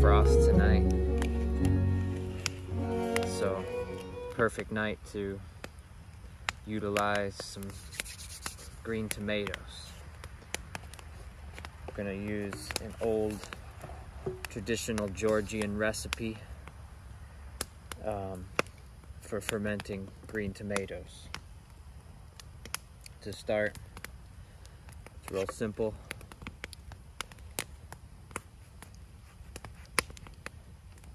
frost tonight, so perfect night to utilize some green tomatoes. I'm gonna use an old traditional Georgian recipe for fermenting green tomatoes. To start, it's real simple.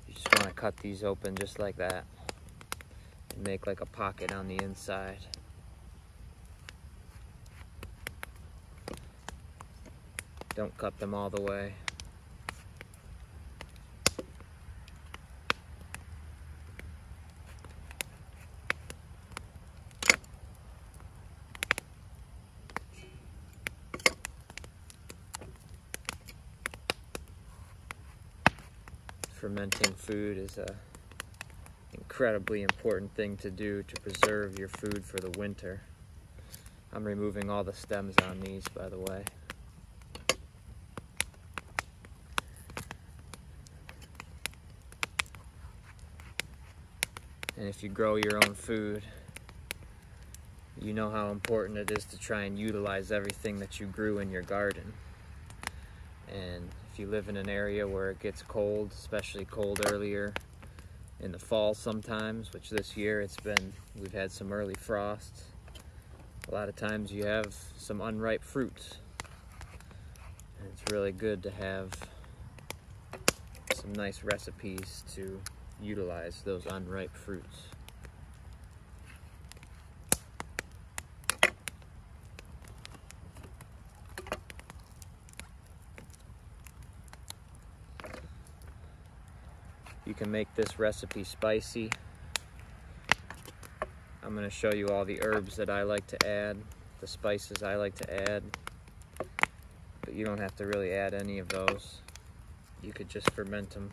You just want to cut these open just like that and make like a pocket on the inside. Don't cut them all the way. Fermenting food is an incredibly important thing to do to preserve your food for the winter. I'm removing all the stems on these, by the way. And if you grow your own food, you know how important it is to try and utilize everything that you grew in your garden. And if you live in an area where it gets cold, especially cold earlier in the fall sometimes, which this year we've had some early frosts. A lot of times you have some unripe fruits. And it's really good to have some nice recipes to utilize those unripe fruits. You can make this recipe spicy. I'm going to show you all the herbs that I like to add, the spices I like to add, but you don't have to really add any of those. You could just ferment them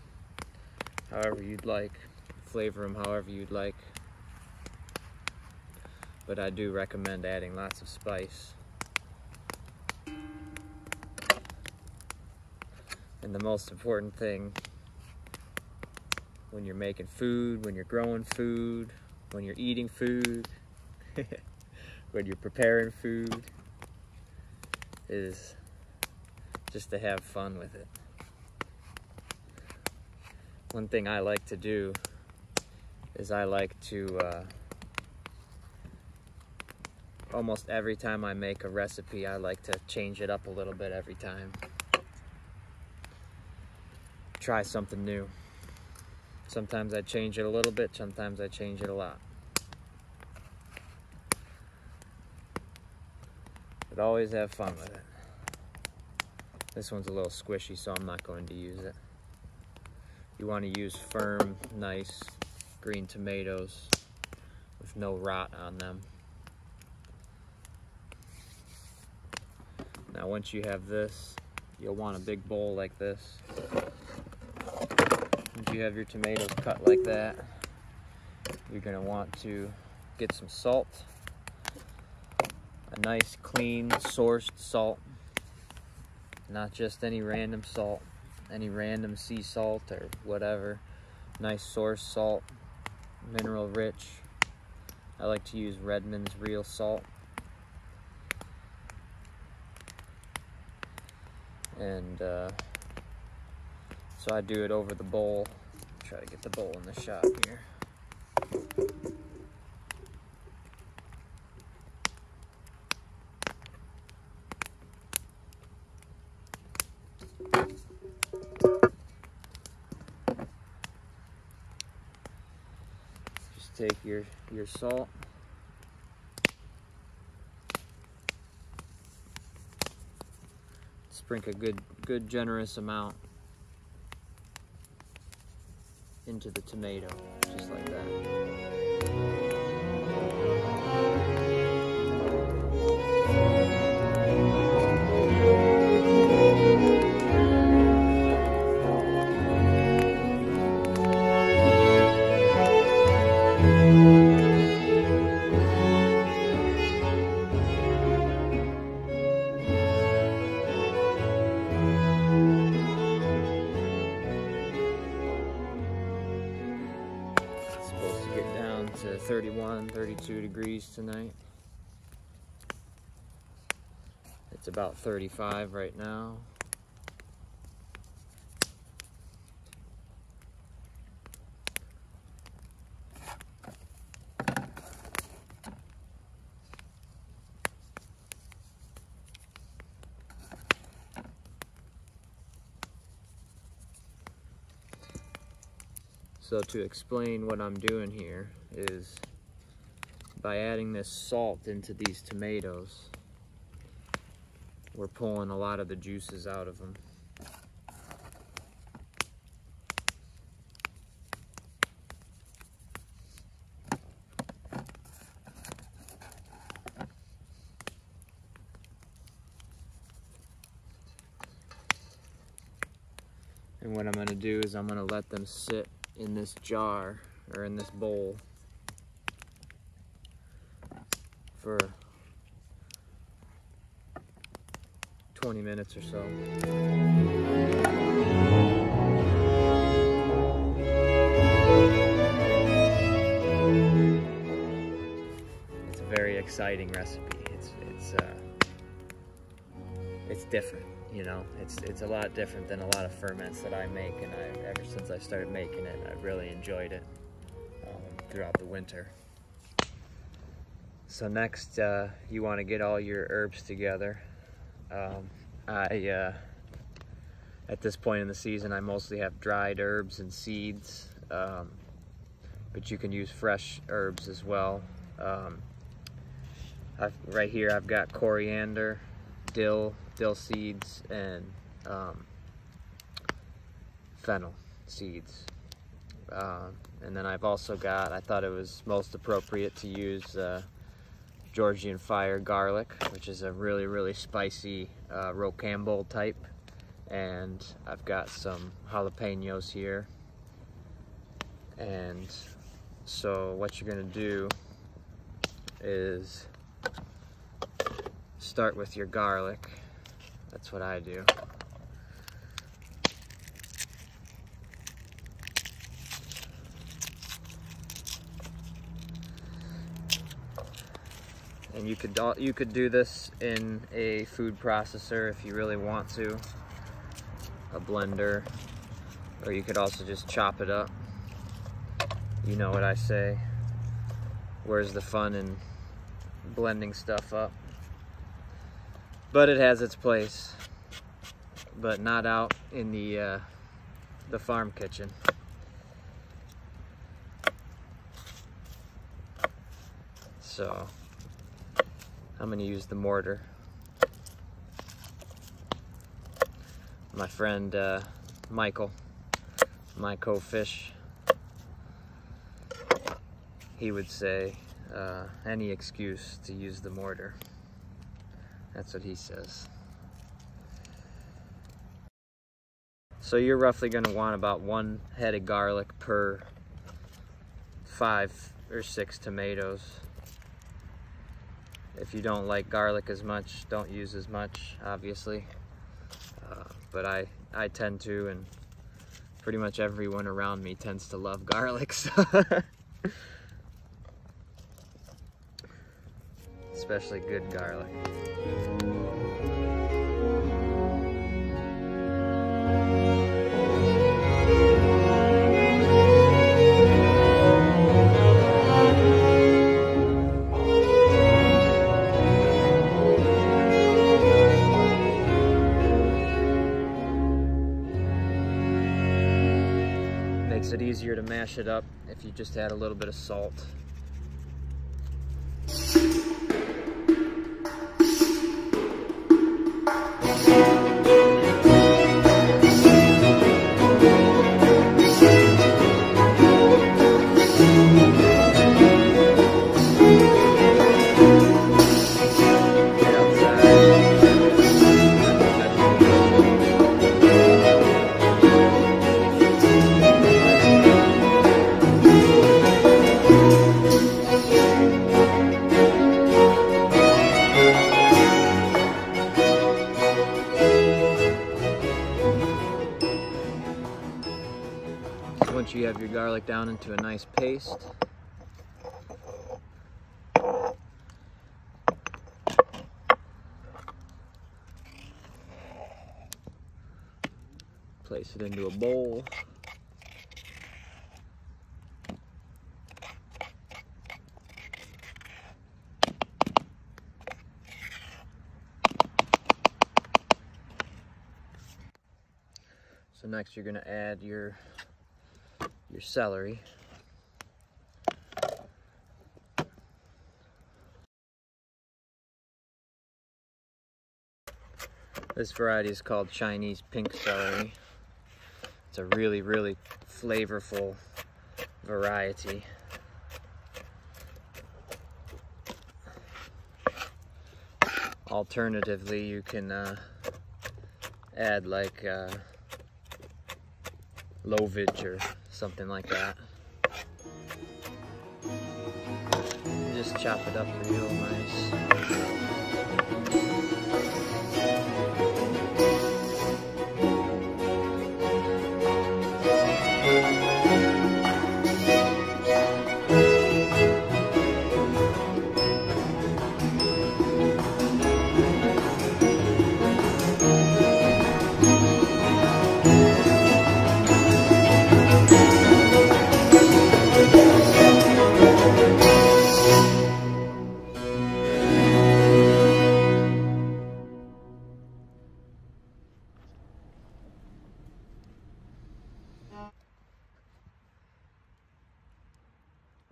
however you'd like, flavor them however you'd like, but I do recommend adding lots of spice. And the most important thing when you're making food, when you're growing food, when you're eating food, when you're preparing food, is just to have fun with it. One thing I like to do is I like to, almost every time I make a recipe, I like to change it up a little bit every time. Try something new. Sometimes I change it a little bit, sometimes I change it a lot. But always have fun with it. This one's a little squishy, so I'm not going to use it. You want to use firm, nice green tomatoes with no rot on them. Now once you have this, you'll want a big bowl like this. Once you have your tomatoes cut like that, you're going to want to get some salt, a nice clean sourced salt, not just any random salt, any random sea salt or whatever. Nice source salt, mineral rich. I like to use Redmond's real salt. And so I do it over the bowl. Try to get the bowl in the shot here. Just take your salt. Sprinkle a good generous amount into the tomato, just like that. 31, 32 degrees tonight. It's about 35 right now. So to explain what I'm doing here is by adding this salt into these tomatoes, we're pulling a lot of the juices out of them. And what I'm going to do is I'm going to let them sit in this jar or in this bowl for 20 minutes or so. It's a very exciting recipe. It's different, you know. It's a lot different than a lot of ferments that I make, and ever since I started making it, I've really enjoyed it throughout the winter. So next, you want to get all your herbs together. At this point in the season, I mostly have dried herbs and seeds, but you can use fresh herbs as well. Right here I've got coriander, dill seeds, and fennel seeds. And then I've also got, I thought it was most appropriate to use Georgian fire garlic, which is a really spicy rocambole type. And I've got some jalapenos here. And so what you're gonna do is start with your garlic. That's what I do. And you could do this in a food processor if you really want to, a blender, or you could also just chop it up. You know what I say. Where's the fun in blending stuff up? But it has its place, but not out in the farm kitchen. So I'm going to use the mortar. My friend Michael, my co-fish, he would say any excuse to use the mortar. That's what he says. So you're roughly going to want about 1 head of garlic per 5 or 6 tomatoes. If you don't like garlic as much, don't use as much, obviously. But I tend to, and pretty much everyone around me tends to love garlic. So especially good garlic. Makes it easier to mash it up if you just add a little bit of salt. Once you have your garlic down into a nice paste, Place it into a bowl. So next you're going to add your celery. This variety is called Chinese pink celery. It's a really, really flavorful variety. Alternatively, you can add like lovage or something like that. Just chop it up real nice.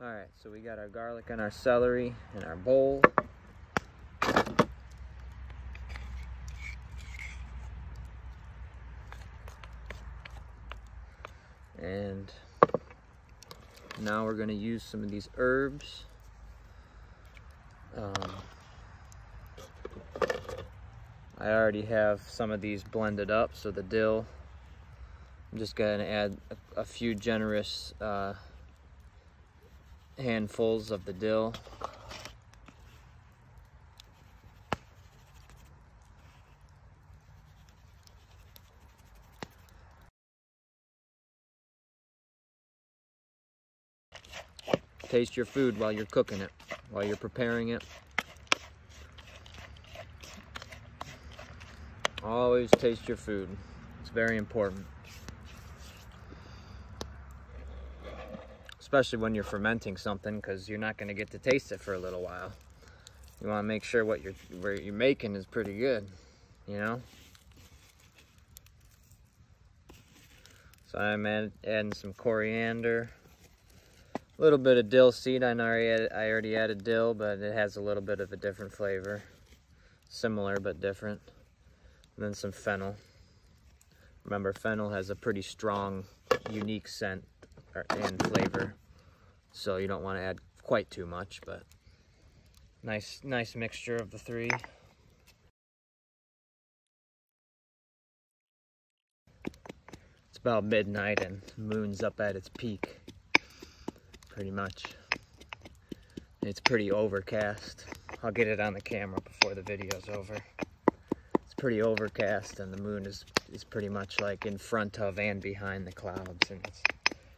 Alright, so we got our garlic and our celery in our bowl. And now we're going to use some of these herbs. I already have some of these blended up, so the dill, I'm just going to add a few generous handfuls of the dill. Taste your food while you're cooking it, while you're preparing it. Always taste your food. It's very important. Especially when you're fermenting something, because you're not going to get to taste it for a little while. You want to make sure what you're making is pretty good, you know? So I'm adding some coriander, a little bit of dill seed. I already added dill, but it has a little bit of a different flavor. Similar but different. And then some fennel. Remember, fennel has a pretty strong, unique scent and flavor. So you don't want to add quite too much, but nice mixture of the three. It's about midnight and the moon's up at its peak, pretty much. It's pretty overcast. I'll get it on the camera before the video's over. It's pretty overcast and the moon is pretty much like in front of and behind the clouds, and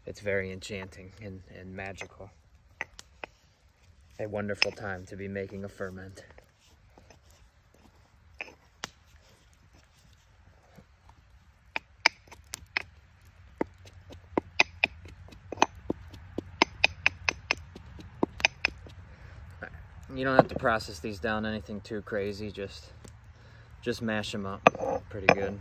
it's very enchanting and magical. A wonderful time to be making a ferment. You don't have to process these down anything too crazy, just mash them up pretty good.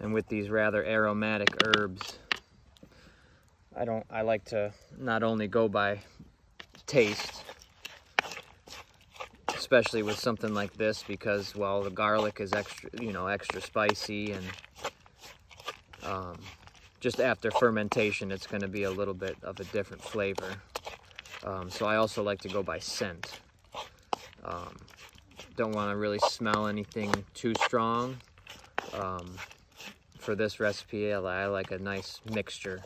And with these rather aromatic herbs, I like to not only go by taste, especially with something like this, because, well, the garlic is extra spicy, and just after fermentation, it's going to be a little bit of a different flavor. So I also like to go by scent. Don't want to really smell anything too strong. For this recipe, I like a nice mixture.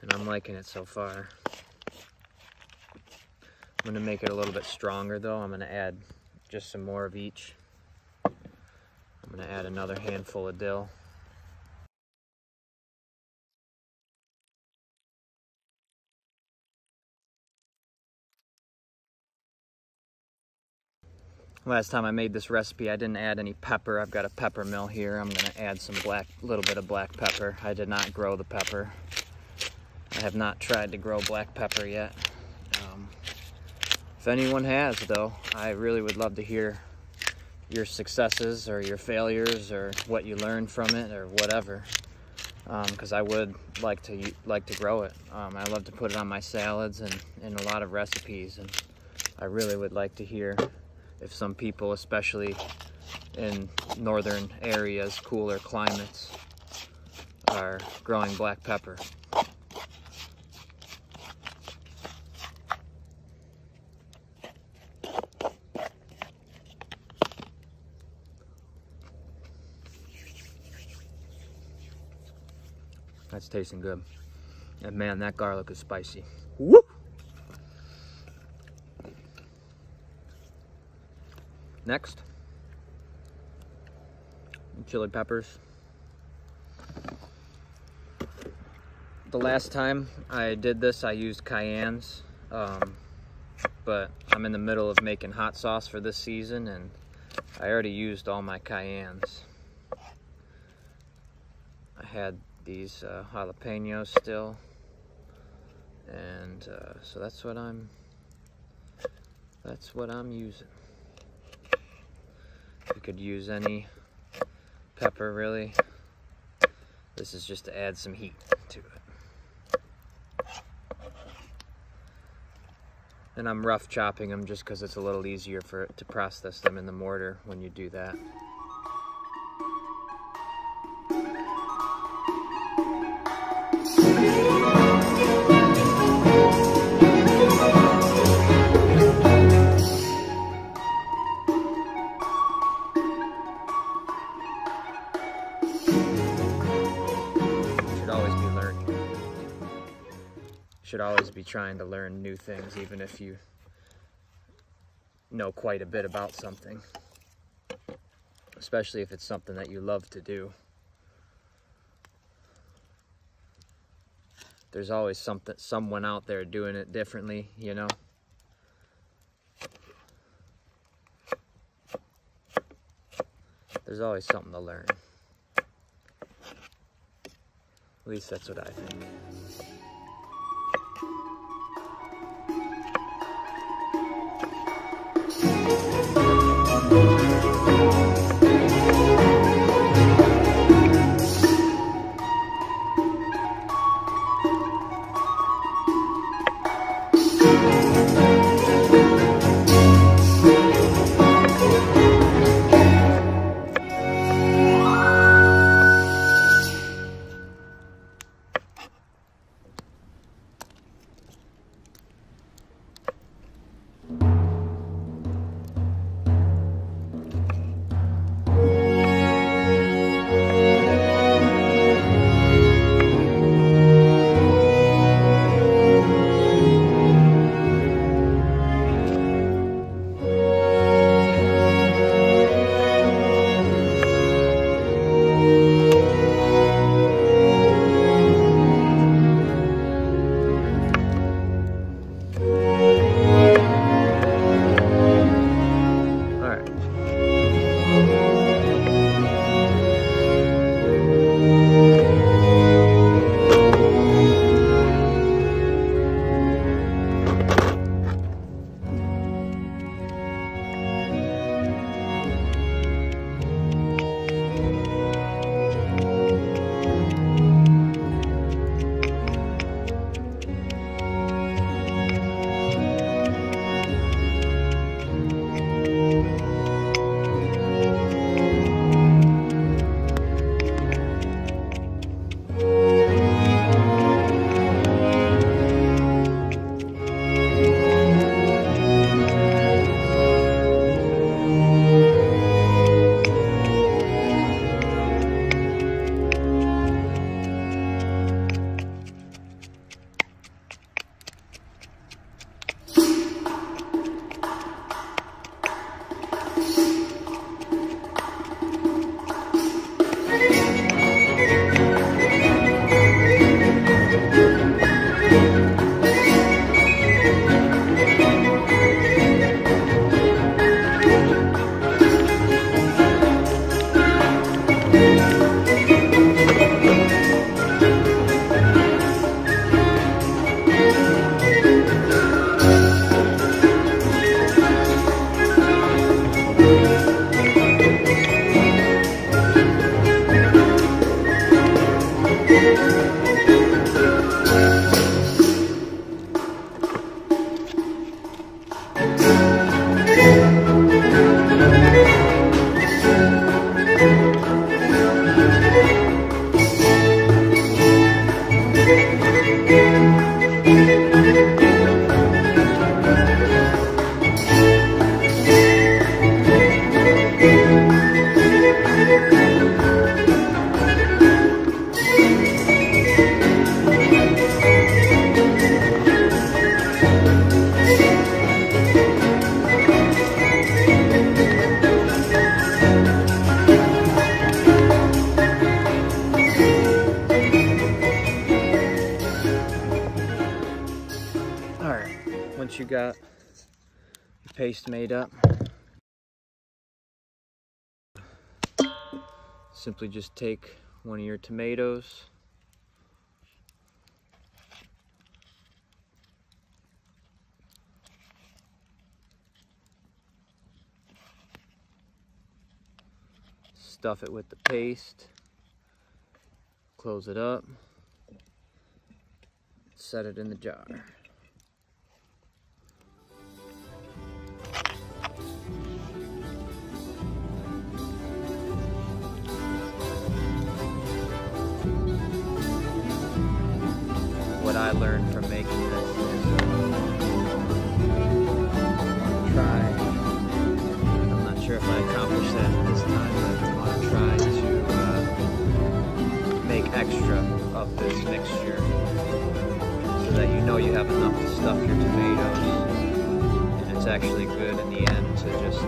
And I'm liking it so far. I'm gonna make it a little bit stronger though. I'm gonna add just some more of each. I'm gonna add another handful of dill. Last time I made this recipe, I didn't add any pepper. I've got a pepper mill here. I'm gonna add some little bit of black pepper. I did not grow the pepper. I have not tried to grow black pepper yet. If anyone has though, I really would love to hear your successes or your failures or what you learned from it or whatever. Because I would like to grow it. I love to put it on my salads and in a lot of recipes, and I really would like to hear if some people, especially in northern areas, cooler climates, are growing black pepper. That's tasting good. And man, that garlic is spicy. Woo! Next, chili peppers. The last time I did this, I used cayennes, but I'm in the middle of making hot sauce for this season, and I already used all my cayennes. I had these jalapenos still, and so that's what I'm using. You could use any pepper really. This is just to add some heat to it. And I'm rough chopping them just because it's a little easier for it to process them in the mortar when you do that. Should always be trying to learn new things, even if you know quite a bit about something, especially if it's something that you love to do. There's always someone out there doing it differently, you know. There's always something to learn. At least that's what I think. got the paste made up, simply just take one of your tomatoes, stuff it with the paste, close it up, set it in the jar. What I learned from making this is try. I'm not sure if I accomplished that this time, but I want to try to make extra of this mixture so that you know you have enough to stuff your tomatoes, and it's actually good in the end to just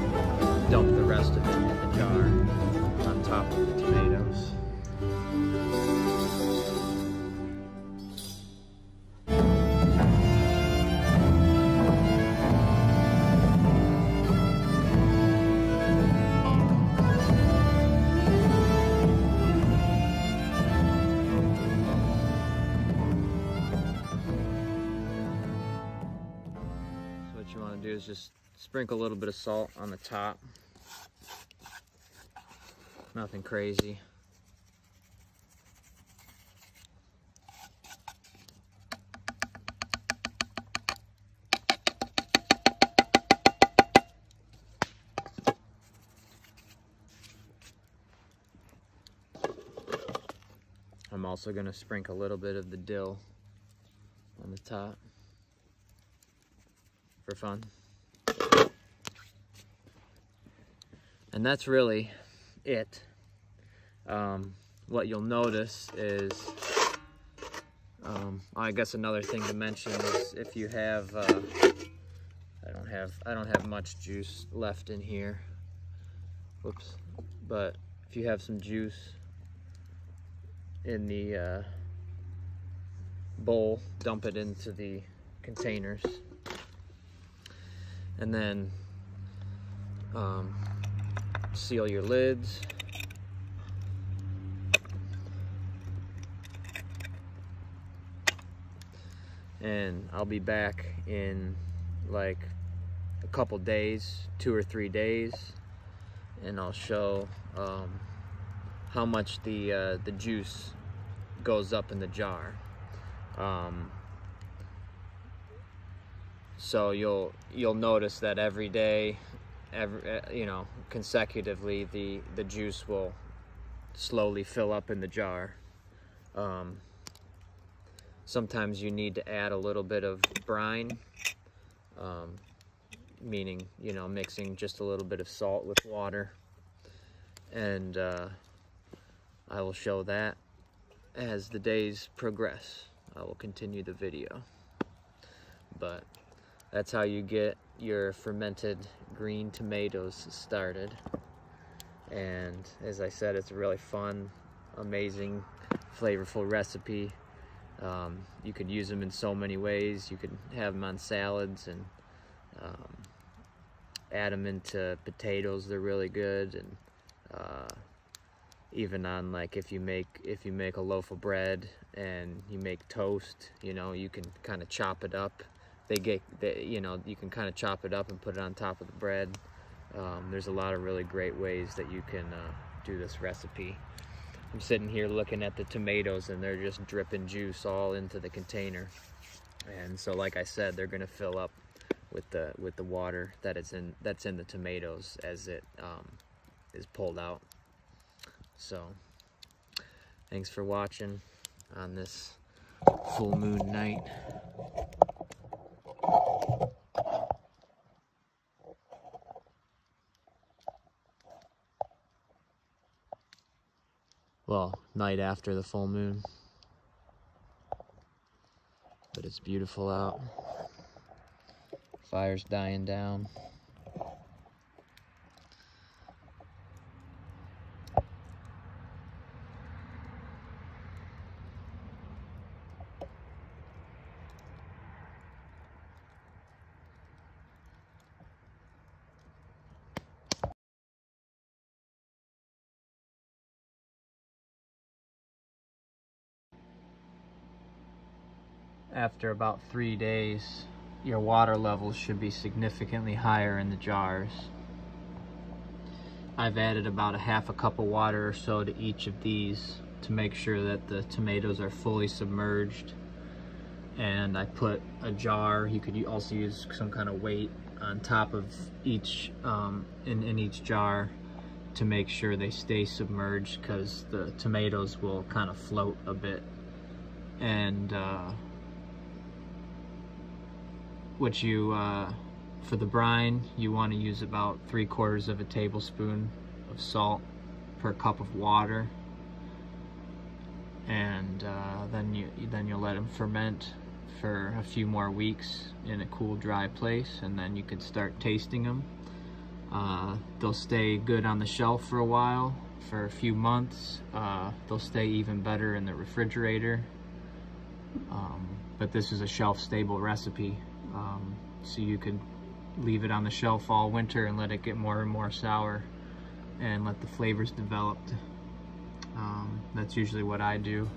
dump the rest of it in the jar on top of the tomatoes. What you want to do is just sprinkle a little bit of salt on the top. Nothing crazy. I'm also going to sprinkle a little bit of the dill on the top for fun. And that's really it. What you'll notice is, I guess another thing to mention is if you have, I don't have much juice left in here. Whoops. But if you have some juice in the bowl, dump it into the containers. And then seal your lids. And I'll be back in like a couple days, 2 or 3 days, and I'll show how much the juice goes up in the jar. So you'll notice that every day, consecutively, the juice will slowly fill up in the jar. Sometimes you need to add a little bit of brine, meaning mixing just a little bit of salt with water, and I will show that as the days progress. I will continue the video, but that's how you get your fermented green tomatoes started. And as I said, it's a really fun, amazing, flavorful recipe. You could use them in so many ways. You could have them on salads and add them into potatoes. They're really good. And even on, like, if you make a loaf of bread and you make toast, you can kind of chop it up. You can kind of chop it up and put it on top of the bread. There's a lot of really great ways that you can do this recipe. I'm sitting here looking at the tomatoes and they're just dripping juice all into the container. And so, like I said, they're gonna fill up with the water that's in the tomatoes as it is pulled out. So thanks for watching on this full moon night. Well, night after the full moon, but it's beautiful out. Fire's dying down. after about 3 days, your water levels should be significantly higher in the jars. I've added about a half a cup of water or so to each of these to make sure that the tomatoes are fully submerged. And I put a jar, you could also use some kind of weight on top of each, in each jar to make sure they stay submerged, because the tomatoes will kind of float a bit. And for the brine, you want to use about 3/4 of a tablespoon of salt per cup of water, and then you'll let them ferment for a few more weeks in a cool, dry place, and then you can start tasting them. They'll stay good on the shelf for a while, for a few months. They'll stay even better in the refrigerator. But this is a shelf-stable recipe, so you could leave it on the shelf all winter and let it get more and more sour and let the flavors develop. That's usually what I do.